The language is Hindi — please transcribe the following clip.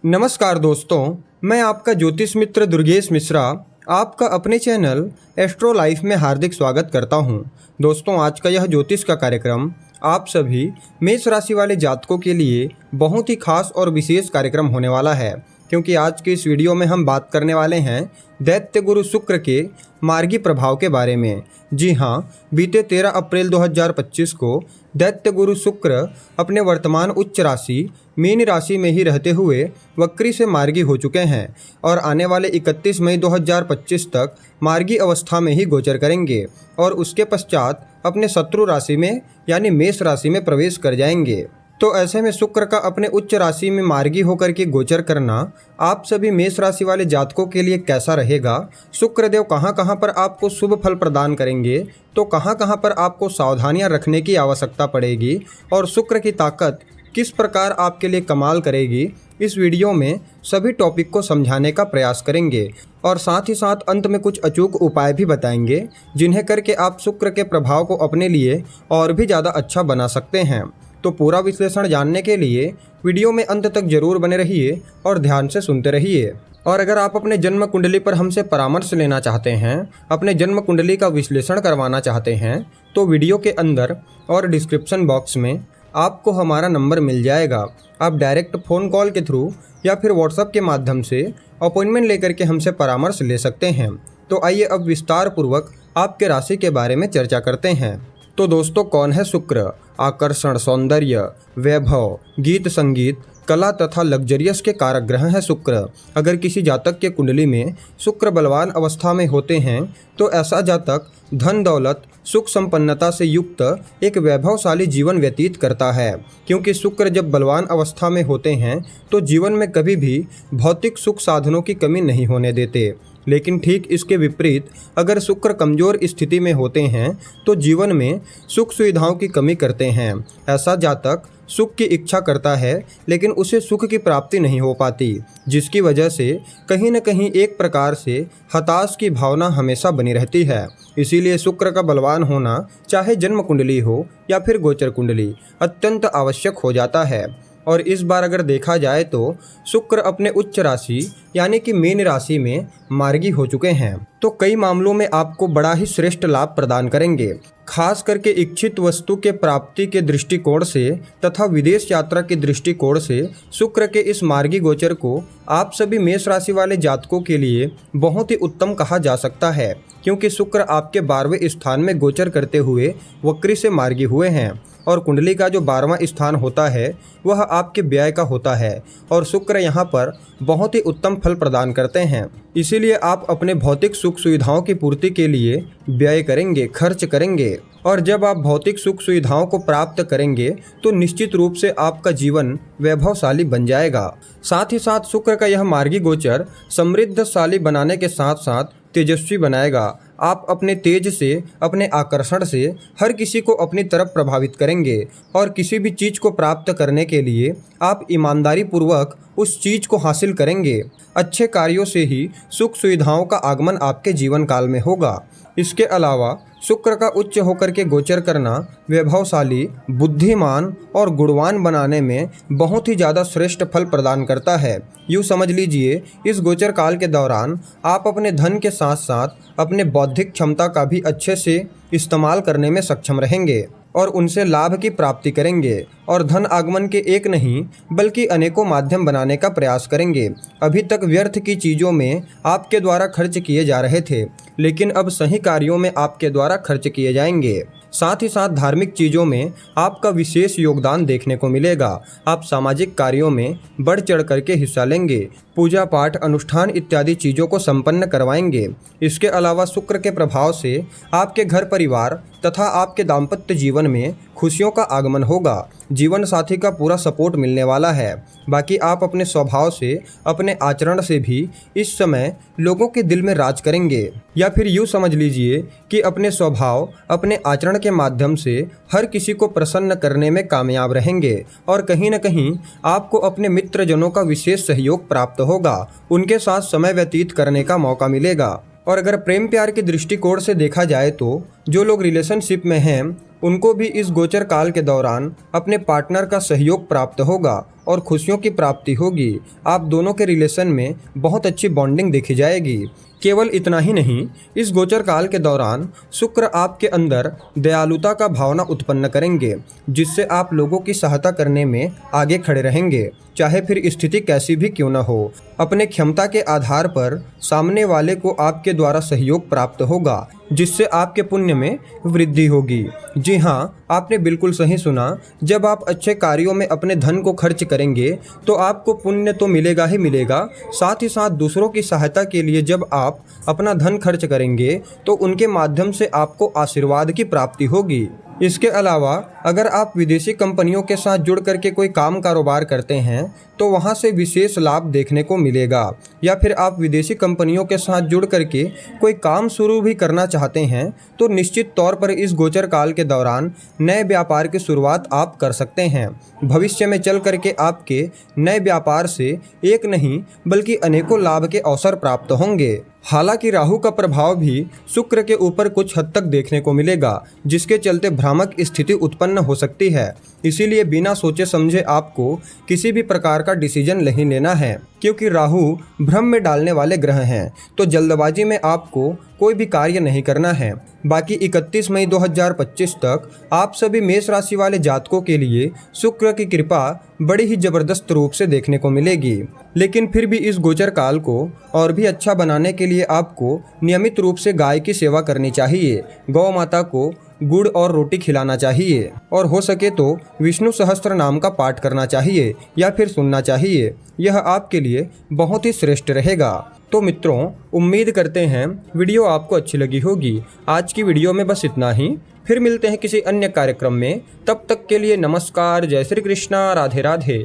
नमस्कार दोस्तों, मैं आपका ज्योतिष मित्र दुर्गेश मिश्रा आपका अपने चैनल एस्ट्रो लाइफ में हार्दिक स्वागत करता हूं। दोस्तों, आज का यह ज्योतिष का कार्यक्रम आप सभी मेष राशि वाले जातकों के लिए बहुत ही खास और विशेष कार्यक्रम होने वाला है, क्योंकि आज के इस वीडियो में हम बात करने वाले हैं दैत्य गुरु शुक्र के मार्गी प्रभाव के बारे में। जी हाँ, बीते 13 अप्रैल 2025 को दैत्य गुरु शुक्र अपने वर्तमान उच्च राशि मीन राशि में ही रहते हुए वक्री से मार्गी हो चुके हैं और आने वाले 31 मई 2025 तक मार्गी अवस्था में ही गोचर करेंगे और उसके पश्चात अपने शत्रु राशि में यानी मेष राशि में प्रवेश कर जाएंगे। तो ऐसे में शुक्र का अपने उच्च राशि में मार्गी होकर के गोचर करना आप सभी मेष राशि वाले जातकों के लिए कैसा रहेगा, शुक्रदेव कहाँ कहाँ पर आपको शुभ फल प्रदान करेंगे, तो कहाँ कहाँ पर आपको सावधानियां रखने की आवश्यकता पड़ेगी और शुक्र की ताकत किस प्रकार आपके लिए कमाल करेगी, इस वीडियो में सभी टॉपिक को समझाने का प्रयास करेंगे और साथ ही साथ अंत में कुछ अचूक उपाय भी बताएंगे जिन्हें करके आप शुक्र के प्रभाव को अपने लिए और भी ज़्यादा अच्छा बना सकते हैं। तो पूरा विश्लेषण जानने के लिए वीडियो में अंत तक जरूर बने रहिए और ध्यान से सुनते रहिए। और अगर आप अपने जन्म कुंडली पर हमसे परामर्श लेना चाहते हैं, अपने जन्म कुंडली का विश्लेषण करवाना चाहते हैं, तो वीडियो के अंदर और डिस्क्रिप्शन बॉक्स में आपको हमारा नंबर मिल जाएगा। आप डायरेक्ट फ़ोन कॉल के थ्रू या फिर व्हाट्सएप के माध्यम से अपॉइंटमेंट लेकर के हमसे परामर्श ले सकते हैं। तो आइए अब विस्तार पूर्वक आपके राशि के बारे में चर्चा करते हैं। तो दोस्तों, कौन है शुक्र? आकर्षण, सौंदर्य, वैभव, गीत संगीत, कला तथा लग्जरियस के कारक ग्रह हैं शुक्र। अगर किसी जातक के कुंडली में शुक्र बलवान अवस्था में होते हैं तो ऐसा जातक धन दौलत सुख संपन्नता से युक्त एक वैभवशाली जीवन व्यतीत करता है, क्योंकि शुक्र जब बलवान अवस्था में होते हैं तो जीवन में कभी भी भौतिक सुख साधनों की कमी नहीं होने देते। लेकिन ठीक इसके विपरीत अगर शुक्र कमजोर स्थिति में होते हैं तो जीवन में सुख सुविधाओं की कमी करते हैं। ऐसा जातक सुख की इच्छा करता है लेकिन उसे सुख की प्राप्ति नहीं हो पाती, जिसकी वजह से कहीं न कहीं एक प्रकार से हताश की भावना हमेशा बनी रहती है। इसीलिए शुक्र का बलवान होना चाहे जन्म कुंडली हो या फिर गोचर कुंडली अत्यंत आवश्यक हो जाता है। और इस बार अगर देखा जाए तो शुक्र अपने उच्च राशि यानी कि मीन राशि में मार्गी हो चुके हैं, तो कई मामलों में आपको बड़ा ही श्रेष्ठ लाभ प्रदान करेंगे। खास करके इच्छित वस्तु के प्राप्ति के दृष्टिकोण से तथा विदेश यात्रा के दृष्टिकोण से शुक्र के इस मार्गी गोचर को आप सभी मेष राशि वाले जातकों के लिए बहुत ही उत्तम कहा जा सकता है, क्योंकि शुक्र आपके 12वें स्थान में गोचर करते हुए वक्री से मार्गी हुए हैं और कुंडली का जो 12वां स्थान होता है वह आपके व्यय का होता है और शुक्र यहाँ पर बहुत ही उत्तम फल प्रदान करते हैं। इसीलिए आप अपने भौतिक सुख सुविधाओं की पूर्ति के लिए व्यय करेंगे, खर्च करेंगे और जब आप भौतिक सुख सुविधाओं को प्राप्त करेंगे तो निश्चित रूप से आपका जीवन वैभवशाली बन जाएगा। साथ ही साथ शुक्र का यह मार्गी गोचर समृद्धशाली बनाने के साथ साथ तेजस्वी बनाएगा। आप अपने तेज से, अपने आकर्षण से हर किसी को अपनी तरफ प्रभावित करेंगे और किसी भी चीज़ को प्राप्त करने के लिए आप ईमानदारी पूर्वक उस चीज़ को हासिल करेंगे। अच्छे कार्यों से ही सुख सुविधाओं का आगमन आपके जीवन काल में होगा। इसके अलावा शुक्र का उच्च होकर के गोचर करना वैभवशाली, बुद्धिमान और गुणवान बनाने में बहुत ही ज़्यादा श्रेष्ठ फल प्रदान करता है। यूँ समझ लीजिए, इस गोचर काल के दौरान आप अपने धन के साथ साथ अपने बौद्धिक क्षमता का भी अच्छे से इस्तेमाल करने में सक्षम रहेंगे और उनसे लाभ की प्राप्ति करेंगे और धन आगमन के एक नहीं बल्कि अनेकों माध्यम बनाने का प्रयास करेंगे। अभी तक व्यर्थ की चीज़ों में आपके द्वारा खर्च किए जा रहे थे, लेकिन अब सही कार्यों में आपके द्वारा खर्च किए जाएंगे। साथ ही साथ धार्मिक चीज़ों में आपका विशेष योगदान देखने को मिलेगा। आप सामाजिक कार्यों में बढ़ चढ़ करके हिस्सा लेंगे, पूजा पाठ, अनुष्ठान इत्यादि चीज़ों को संपन्न करवाएंगे। इसके अलावा शुक्र के प्रभाव से आपके घर परिवार तथा आपके दाम्पत्य जीवन में खुशियों का आगमन होगा। जीवन साथी का पूरा सपोर्ट मिलने वाला है। बाकी आप अपने स्वभाव से, अपने आचरण से भी इस समय लोगों के दिल में राज करेंगे, या फिर यूँ समझ लीजिए कि अपने स्वभाव, अपने आचरण के माध्यम से हर किसी को प्रसन्न करने में कामयाब रहेंगे और कहीं न कहीं आपको अपने मित्रजनों का विशेष सहयोग प्राप्त होगा। उनके साथ समय व्यतीत करने का मौका मिलेगा। और अगर प्रेम प्यार के दृष्टिकोण से देखा जाए तो जो लोग रिलेशनशिप में हैं उनको भी इस गोचर काल के दौरान अपने पार्टनर का सहयोग प्राप्त होगा और खुशियों की प्राप्ति होगी। आप दोनों के रिलेशन में बहुत अच्छी बॉन्डिंग देखी जाएगी। केवल इतना ही नहीं, इस गोचर काल के दौरान शुक्र आपके अंदर दयालुता का भावना उत्पन्न करेंगे, जिससे आप लोगों की सहायता करने में आगे खड़े रहेंगे, चाहे फिर स्थिति कैसी भी क्यों न हो। अपने क्षमता के आधार पर सामने वाले को आपके द्वारा सहयोग प्राप्त होगा, जिससे आपके पुण्य में वृद्धि होगी। जी हाँ, आपने बिल्कुल सही सुना। जब आप अच्छे कार्यों में अपने धन को खर्च करेंगे तो आपको पुण्य तो मिलेगा ही मिलेगा, साथ ही साथ दूसरों की सहायता के लिए जब आप अपना धन खर्च करेंगे तो उनके माध्यम से आपको आशीर्वाद की प्राप्ति होगी। इसके अलावा अगर आप विदेशी कंपनियों के साथ जुड़ करके कोई काम कारोबार करते हैं तो वहां से विशेष लाभ देखने को मिलेगा, या फिर आप विदेशी कंपनियों के साथ जुड़ करके कोई काम शुरू भी करना चाहते हैं तो निश्चित तौर पर इस गोचर काल के दौरान नए व्यापार की शुरुआत आप कर सकते हैं। भविष्य में चल करके आपके नए व्यापार से एक नहीं बल्कि अनेकों लाभ के अवसर प्राप्त होंगे। हालांकि राहु का प्रभाव भी शुक्र के ऊपर कुछ हद तक देखने को मिलेगा, जिसके चलते भ्रामक स्थिति उत्पन्न हो सकती है। इसीलिए बिना सोचे समझे आपको किसी भी प्रकार का डिसीजन नहीं लेना है, क्योंकि राहु भ्रम में डालने वाले ग्रह हैं, तो जल्दबाजी में आपको कोई भी कार्य नहीं करना है। बाकी 31 मई 2025 तक आप सभी मेष राशि वाले जातकों के लिए शुक्र की कृपा बड़ी ही जबरदस्त रूप से देखने को मिलेगी। लेकिन फिर भी इस गोचर काल को और भी अच्छा बनाने के लिए आपको नियमित रूप से गाय की सेवा करनी चाहिए, गौ माता को गुड़ और रोटी खिलाना चाहिए, और हो सके तो विष्णु सहस्त्र नाम का पाठ करना चाहिए या फिर सुनना चाहिए। यह आपके लिए बहुत ही श्रेष्ठ रहेगा। तो मित्रों, उम्मीद करते हैं वीडियो आपको अच्छी लगी होगी। आज की वीडियो में बस इतना ही। फिर मिलते हैं किसी अन्य कार्यक्रम में। तब तक के लिए नमस्कार, जय श्री कृष्णा, राधे राधे।